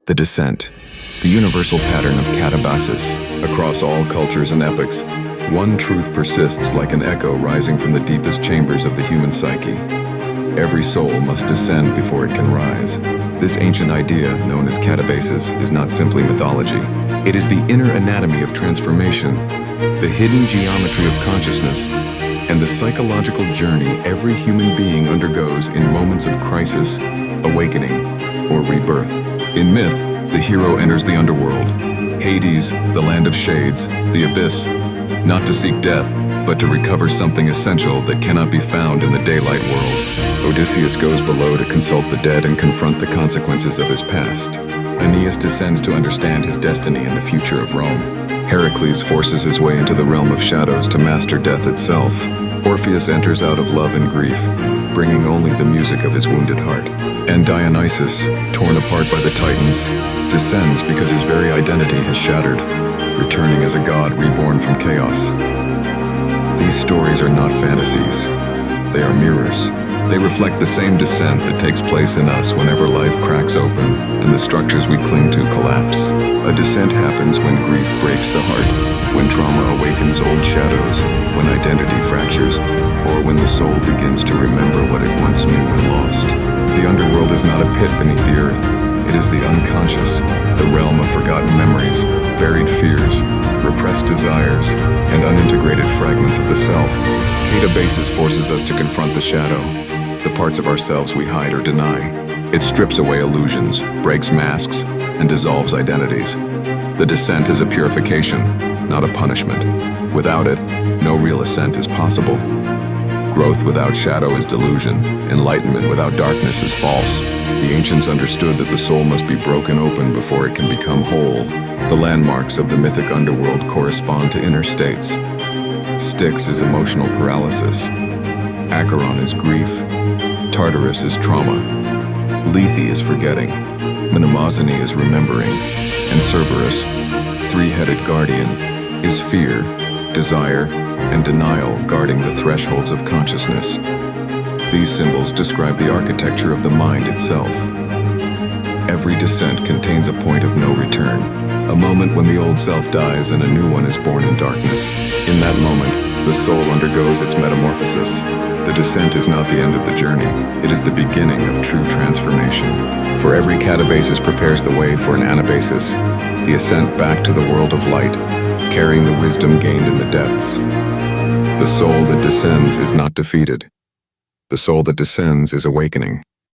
The descent, the universal pattern of Katabasis. Across all cultures and epochs, one truth persists like an echo rising from the deepest chambers of the human psyche. Every soul must descend before it can rise. This ancient idea, known as Katabasis, is not simply mythology. It is the inner anatomy of transformation, the hidden geometry of consciousness, and the psychological journey every human being undergoes in moments of crisis, awakening, or rebirth. In myth, the hero enters the underworld, Hades, the land of shades, the abyss, not to seek death, but to recover something essential that cannot be found in the daylight world. Odysseus goes below to consult the dead and confront the consequences of his past. Aeneas descends to understand his destiny and the future of Rome. Heracles forces his way into the realm of shadows to master death itself. Orpheus enters out of love and grief, bringing only the music of his wounded heart. And Dionysus, torn apart by the Titans, descends because his very identity has shattered, returning as a god reborn from chaos. These stories are not fantasies. They are mirrors. They reflect the same descent that takes place in us whenever life cracks open and the structures we cling to collapse. A descent happens when grief breaks the heart, when trauma awakens old shadows, when identity fractures, or when the soul begins to remember what it once knew and lost. The underworld is not a pit beneath the earth. It is the unconscious, the realm of forgotten memories, buried fears, repressed desires, and unintegrated fragments of the self. Katabasis forces us to confront the shadow, the parts of ourselves we hide or deny. It strips away illusions, breaks masks, and dissolves identities. The descent is a purification, not a punishment. Without it, no real ascent is possible. Growth without shadow is delusion. Enlightenment without darkness is false. The ancients understood that the soul must be broken open before it can become whole. The landmarks of the mythic underworld correspond to inner states. Styx is emotional paralysis. Acheron is grief. Tartarus is trauma. Lethe is forgetting. Mnemosyne is remembering. And Cerberus, three-headed guardian, is fear, desire, and denial guarding the thresholds of consciousness. These symbols describe the architecture of the mind itself. Every descent contains a point of no return, a moment when the old self dies and a new one is born in darkness. In that moment, the soul undergoes its metamorphosis. The descent is not the end of the journey, it is the beginning of true transformation. For every Katabasis prepares the way for an Anabasis, the ascent back to the world of light, carrying the wisdom gained in the depths. The soul that descends is not defeated. The soul that descends is awakening.